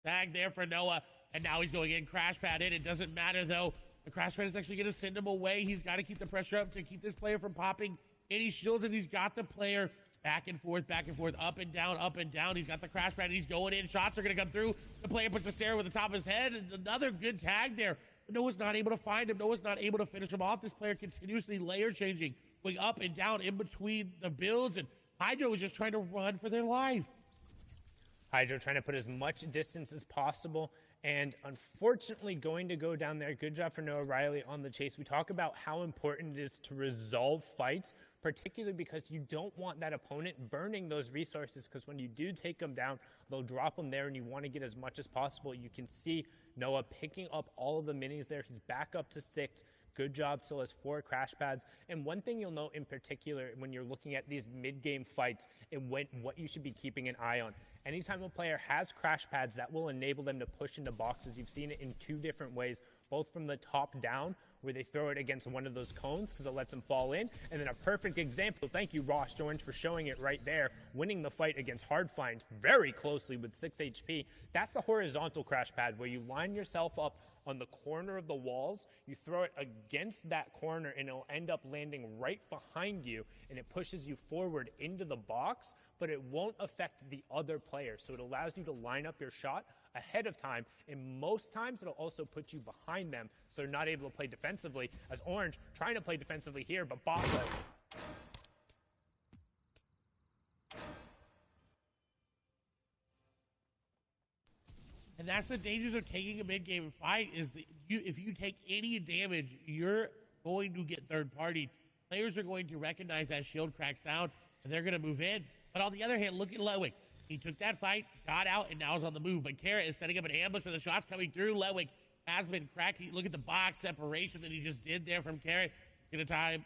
Tag there for Noah, and now he's going in. Crash pad in. It doesn't matter, though. The crash pad is actually going to send him away. He's got to keep the pressure up to keep this player from popping any shields, and he's got the player back and forth, up and down, up and down. He's got the crash pad, and he's going in. Shots are going to come through. The player puts the stare over the top of his head, and another good tag there. But Noah's not able to find him. Noah's not able to finish him off. This player continuously layer changing, going up and down in between the builds, and Hydro is just trying to run for their life. Hydro trying to put as much distance as possible, and unfortunately going to go down there. Good job for Noah Riley on the chase. We talk about how important it is to resolve fights, particularly because you don't want that opponent burning those resources, because when you do take them down, they'll drop them there, and you want to get as much as possible. You can see Noah picking up all of the minis there. He's back up to 6. Good job, still has 4 crash pads. And one thing you'll note in particular when you're looking at these mid-game fights and what you should be keeping an eye on. Anytime a player has crash pads, that will enable them to push into boxes. You've seen it in 2 different ways, both from the top down, where they throw it against one of those cones because it lets them fall in. And then a perfect example, thank you, Ross Orange, for showing it right there, winning the fight against Hardfind very closely with 6 HP. That's the horizontal crash pad, where you line yourself up on the corner of the walls, you throw it against that corner, and it'll end up landing right behind you, and it pushes you forward into the box, but it won't affect the other player. So it allows you to line up your shot ahead of time, and most times it'll also put you behind them, so they're not able to play defensively, as Orange trying to play defensively here, but Baco. And that's the dangers of taking a mid-game fight, is that if you take any damage, you're going to get third-party. Players are going to recognize that shield crack sound, and they're going to move in. But on the other hand, look at Letwick. He took that fight, got out, and now is on the move. But Carrot is setting up an ambush for the shots coming through. Letwick has been cracked. Look at the box separation that he just did there from Carrot. Going to time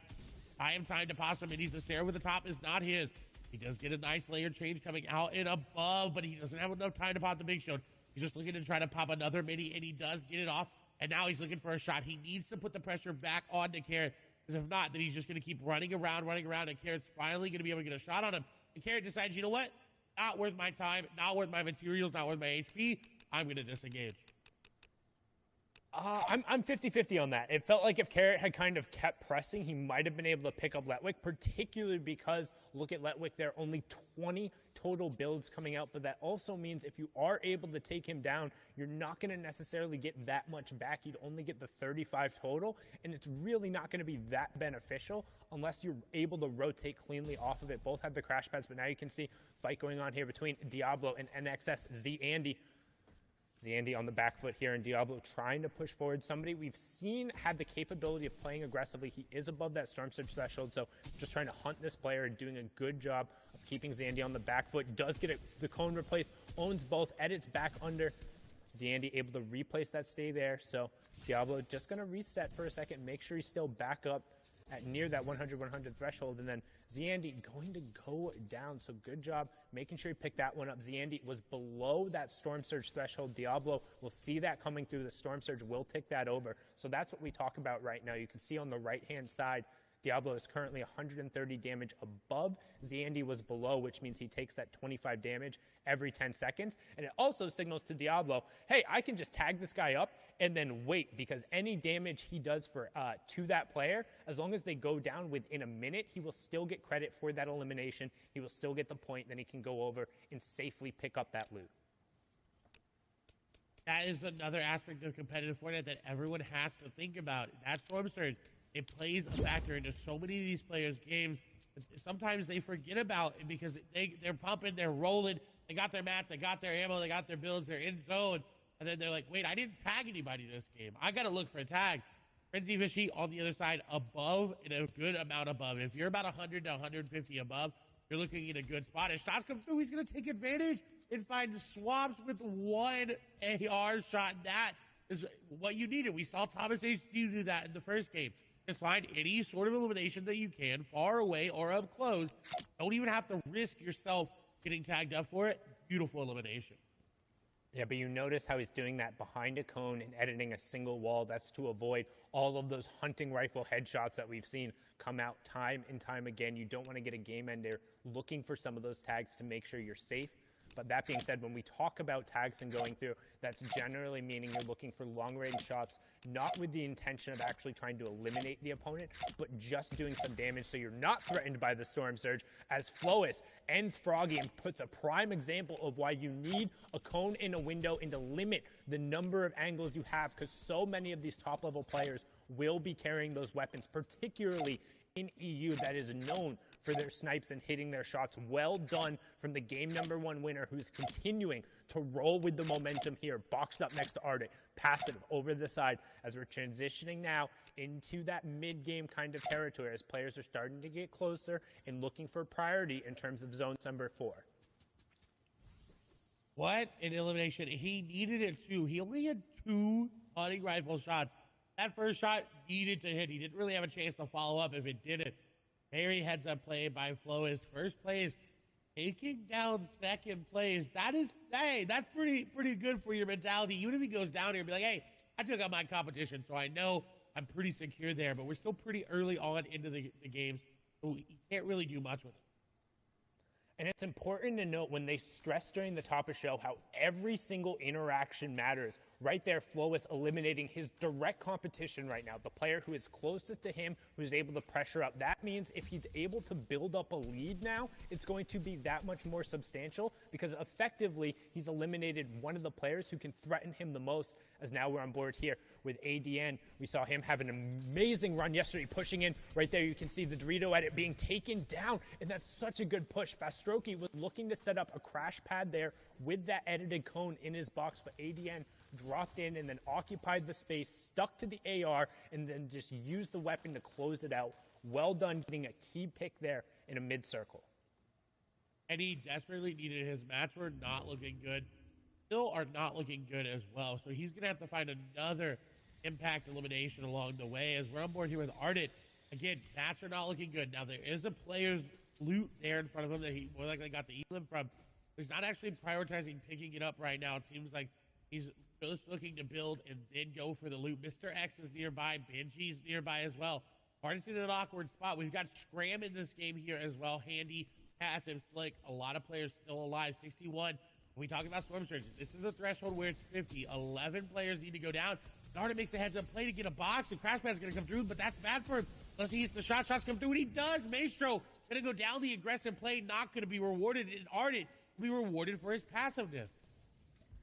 to pass him, and he's the stare over the top is not his. He does get a nice layer change coming out and above, but he doesn't have enough time to pop the big shield. He's just looking to try to pop another mini, and he does get it off. And now he's looking for a shot. He needs to put the pressure back on to Carrot, because if not, then he's just going to keep running around, and Carrot's finally going to be able to get a shot on him. And Carrot decides, you know what? Not worth my time, not worth my materials, not worth my HP. I'm going to disengage. I'm 50-50 on that. It felt like if Carrot had kind of kept pressing, he might have been able to pick up Letwick, particularly because, look at Letwick, there are only 20 total builds coming out, but that also means if you are able to take him down, you're not going to necessarily get that much back. You'd only get the 35 total, and it's really not going to be that beneficial unless you're able to rotate cleanly off of it. Both have the crash pads, but now you can see fight going on here between Diablo and NXS Z-Andy. Z-Andy on the back foot here, and Diablo trying to push forward somebody we've seen had the capability of playing aggressively. He is above that Storm Surge threshold, so just trying to hunt this player and doing a good job of keeping Z-Andy on the back foot. Does get the cone replaced, owns both, edits back under. Z-Andy able to replace that stay there, so Diablo just going to reset for a second, make sure he's still back up at near that 100-100 threshold, and then Z-Andy going to go down. So good job making sure he picked that one up. Z-Andy was below that Storm Surge threshold. Diablo will see that coming through. The Storm Surge will tick that over. So that's what we talk about right now. You can see on the right-hand side, Diablo is currently 130 damage above. Z-Andy was below, which means he takes that 25 damage every 10 seconds. And it also signals to Diablo, hey, I can just tag this guy up and then wait, because any damage he does to that player, as long as they go down within a minute, he will still get credit for that elimination. He will still get the point. Then he can go over and safely pick up that loot. That is another aspect of competitive Fortnite that everyone has to think about. That Storm Surge, it plays a factor into so many of these players' games. Sometimes they forget about it because they're pumping, they're rolling, they got their mats, they got their ammo, they got their builds, they're in zone, and then they're like, wait, I didn't tag anybody this game. I got to look for tags. Frenzy Fishy on the other side above, and a good amount above. If you're about 100 to 150 above, you're looking at a good spot. As shots come through, he's going to take advantage and find swaps with one AR shot. That is what you needed. We saw Thomas H. do that in the first game. Just find any sort of elimination that you can, far away or up close. Don't even have to risk yourself getting tagged up for it. Beautiful elimination. Yeah, but you notice how he's doing that behind a cone and editing a single wall. That's to avoid all of those hunting rifle headshots that we've seen come out time and time again. You don't want to get a game ender looking for some of those tags to make sure you're safe. But that being said, when we talk about tags and going through, that's generally meaning you're looking for long-range shots, not with the intention of actually trying to eliminate the opponent, but just doing some damage so you're not threatened by the Storm Surge, as Flois ends Froggy and puts a prime example of why you need a cone in a window and to limit the number of angles you have, because so many of these top-level players will be carrying those weapons, particularly in EU, that is known for their snipes and hitting their shots. Well done from the game #1 winner, who's continuing to roll with the momentum here. Boxed up next to Ardit, passive over the side, as we're transitioning now into that mid-game kind of territory as players are starting to get closer and looking for priority in terms of zone number 4. What an elimination. He needed it too. He only had 2 hunting rifle shots. That first shot needed to hit. He didn't really have a chance to follow up if it didn't. Very heads-up play by Flois. First place, taking down second place. That's pretty good for your mentality. Even if he goes down here and be like, hey, I took out my competition, so I know I'm pretty secure there. But we're still pretty early on into the games, so you can't really do much with it. And it's important to note when they stress during the top of show how every single interaction matters. Right there, Flois eliminating his direct competition right now, the player who is closest to him, who's able to pressure up. That means if he's able to build up a lead now, it's going to be that much more substantial, because effectively he's eliminated one of the players who can threaten him the most, as now we're on board here with ADN. We saw him have an amazing run yesterday, pushing in. Right there, you can see the Dorito edit being taken down, and that's such a good push. Fastroki was looking to set up a crash pad there with that edited cone in his box, but ADN dropped in and then occupied the space, stuck to the AR, and then just used the weapon to close it out. Well done getting a key pick there in a mid-circle. And he desperately needed his match. Were not looking good. Still are not looking good as well. So he's going to have to find another impact elimination along the way, as we're on board here with Ardit. Again, mats are not looking good. Now, there is a player's loot there in front of him that he more likely got the elim from. He's not actually prioritizing picking it up right now. It seems like he's just looking to build and then go for the loot. Mr. X is nearby. Benji's nearby as well. Artist in an awkward spot. We've got Scram in this game here as well. Handy, passive, slick. A lot of players still alive. 61. When we talk about Storm Surge, this is a threshold where it's 50. 11 players need to go down. Darda makes a heads-up play to get a box, and Crash Pad's going to come through, but that's bad for him. Unless he hits the shot. Shots come through, and he does. Maestro going to go down the aggressive play, not going to be rewarded. And Ardit will be rewarded for his passiveness.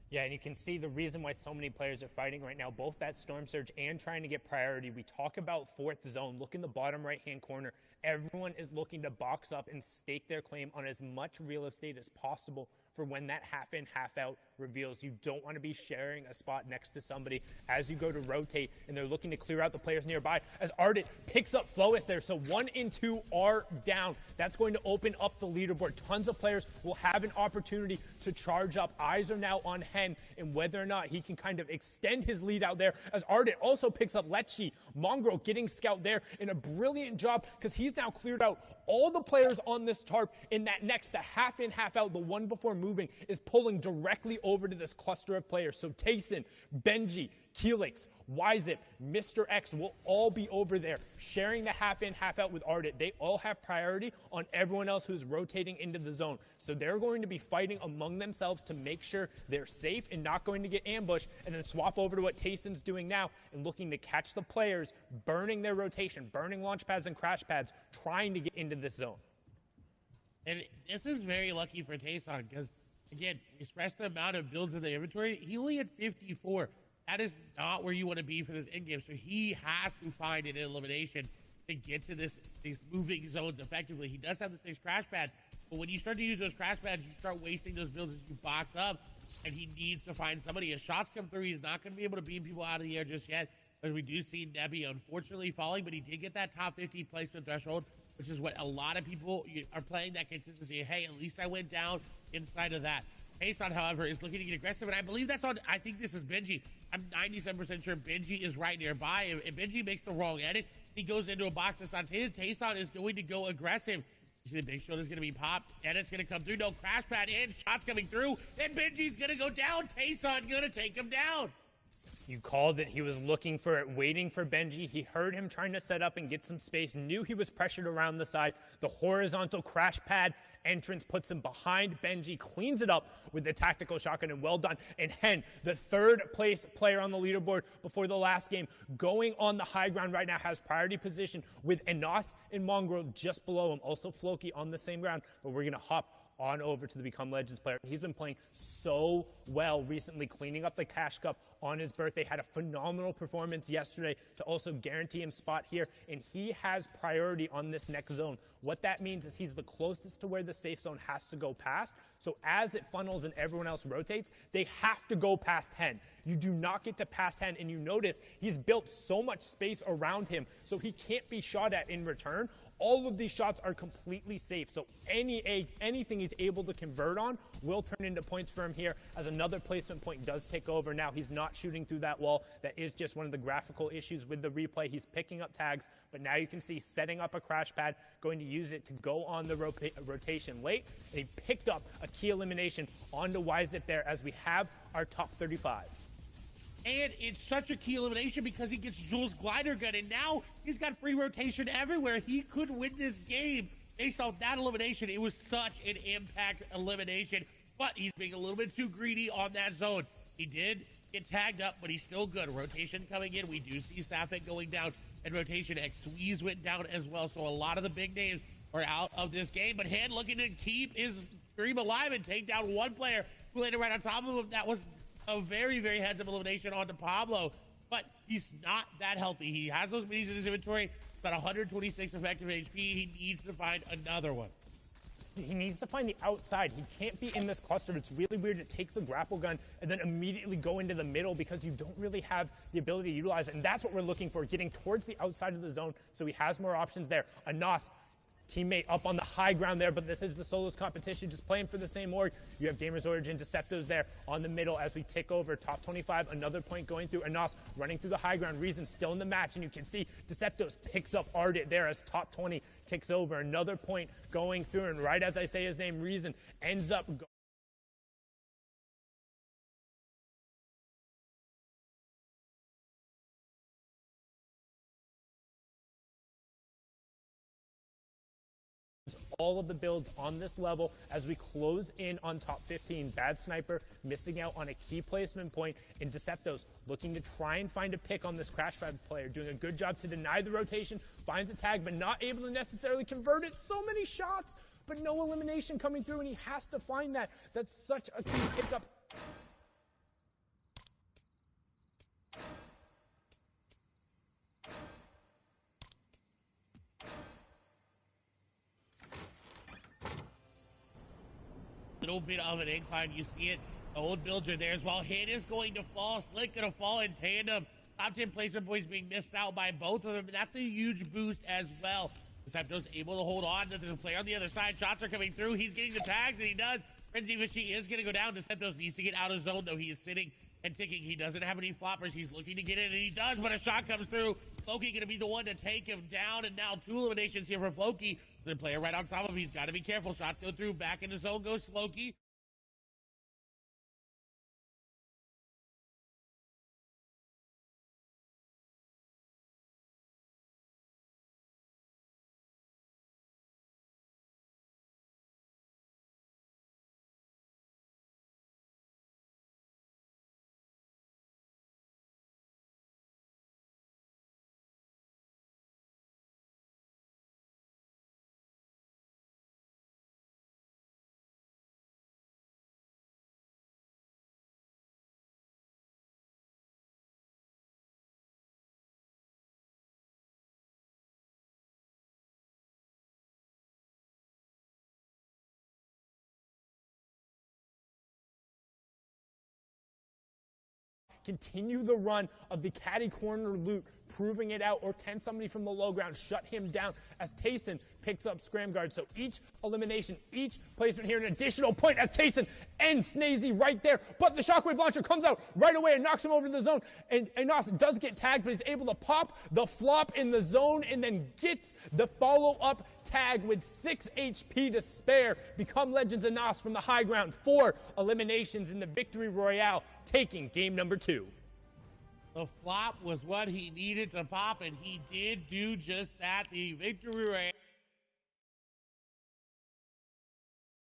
Yeah, and you can see the reason why so many players are fighting right now, both that Storm Surge and trying to get priority. We talk about 4th zone. Look in the bottom right-hand corner. Everyone is looking to box up and stake their claim on as much real estate as possible for when that half-in, half-out reveals. You don't want to be sharing a spot next to somebody as you go to rotate, and they're looking to clear out the players nearby as Ardit picks up Flois there. So 1 and 2 are down. That's going to open up the leaderboard. Tons of players will have an opportunity to charge up. Eyes are now on Hen and whether or not he can kind of extend his lead out there, as Ardit also picks up Lechi. Mongrel getting scout there in a brilliant job, because he's now cleared out all the players on this tarp. In that next, the half in, half out, the one before moving, is pulling directly over to this cluster of players. So Tayson, Benji, Keelix, Wyzip, Mr. X will all be over there sharing the half in, half out with Ardit. They all have priority on everyone else who's rotating into the zone. So they're going to be fighting among themselves to make sure they're safe and not going to get ambushed, and then swap over to what Tayson's doing now and looking to catch the players, burning their rotation, burning launch pads and crash pads, trying to get into this zone. And this is very lucky for Tayson, because, again, express the amount of builds in the inventory. He only had 54. That is not where you want to be for this endgame. So he has to find an elimination to get to these moving zones effectively. He does have the 6 crash pads, but when you start to use those crash pads, you start wasting those builds as you box up, and he needs to find somebody. As shots come through, he's not going to be able to beam people out of the air just yet, as we do see Nebby unfortunately falling, but he did get that top 50 placement threshold, which is what a lot of people are playing, that consistency. Hey, at least I went down inside of that. Tayson, however, is looking to get aggressive, and I believe that's on, I think this is Benji. I'm 97% sure Benji is right nearby. If Benji makes the wrong edit, he goes into a box that's not his. Tayson is going to go aggressive. You see the big shoulder's going to be popped. Edit's going to come through. No crash pad in. Shots coming through. And Benji's going to go down. Tayson going to take him down. You called it. He was looking for it, waiting for Benji. He heard him trying to set up and get some space, knew he was pressured around the side. The horizontal crash pad entrance puts him behind Benji, cleans it up with the tactical shotgun, and well done. And Hen, the third place player on the leaderboard before the last game, going on the high ground right now, has priority position with Enos and Mongrel just below him. Also Floki on the same ground, but we're going to hop on over to the Become Legends player. He's been playing so well recently, cleaning up the Cash Cup on his birthday. Had a phenomenal performance yesterday to also guarantee him spot here, and he has priority on this next zone. What that means is he's the closest to where the safe zone has to go past. So as it funnels and everyone else rotates, they have to go past Hen. You do not get to past Hen, and you notice he's built so much space around him so he can't be shot at in return. All of these shots are completely safe, so anything he's able to convert on will turn into points for him here, as another placement point does take over. Now he's not shooting through that wall. That is just one of the graphical issues with the replay. He's picking up tags, but now you can see setting up a crash pad, going to use it to go on the rotation late, and he picked up a key elimination onto Wyzip there as we have our top 35. And it's such a key elimination because he gets Jules' glider gun, and now he's got free rotation everywhere. He could win this game based off that elimination. It was such an impact elimination, but he's being a little bit too greedy on that zone. He did get tagged up, but he's still good. Rotation coming in. We do see Sapphic going down, and Rotation X Squeeze went down as well. So a lot of the big names are out of this game, but Han looking to keep his stream alive and take down one player who landed right on top of him. That was a very, very heads-up elimination onto Pablo, but he's not that healthy. He has those minis in his inventory, about 126 effective HP. He needs to find another one. He needs to find the outside. He can't be in this cluster. It's really weird to take the grapple gun and then immediately go into the middle because you don't really have the ability to utilize it, and that's what we're looking for, getting towards the outside of the zone so he has more options there. Anas, teammate up on the high ground there, but this is the solos competition, just playing for the same org. You have Gamers Origin, Deceptos there on the middle as we tick over top 25. Another point going through. Anas running through the high ground. Reason still in the match, and you can see Deceptos picks up Ardit there as top 20 ticks over. Another point going through, and right as I say his name, Reason ends up all of the builds on this level as we close in on top 15. Bad Sniper missing out on a key placement point, and Deceptos looking to try and find a pick on this Crash Pad player, doing a good job to deny the rotation, finds a tag, but not able to necessarily convert it. So many shots, but no elimination coming through, and he has to find that. That's such a key pickup. Little bit of an incline, you see it. The old builds are there as well. Han is going to fall. Slick going to fall in tandem. Top 10 placement points being missed out by both of them. And that's a huge boost as well. Deceptos able to hold on to the player on the other side. Shots are coming through. He's getting the tags, and he does. Frenzy Fishy is going to go down. Deceptos needs to get out of zone, though. He is sitting and ticking. He doesn't have any floppers. He's looking to get in, and he does, but a shot comes through. Floki going to be the one to take him down, and now 2 eliminations here for Floki. The player right on top of him. He's got to be careful. Shots go through. Back into zone goes Floki. Continue the run of the caddy corner loot, proving it out, or can somebody from the low ground shut him down as Tayson picks up Scram Guard? So each elimination, each placement here, an additional point as Tayson ends Snazy right there. But the Shockwave Launcher comes out right away and knocks him over the zone. And Nos does get tagged, but he's able to pop the flop in the zone and then gets the follow-up tag with 6 HP to spare. Become Legends and Nos from the high ground. 4 eliminations in the Victory Royale, taking game number 2. The flop was what he needed to pop, and he did do just that. The victory ran.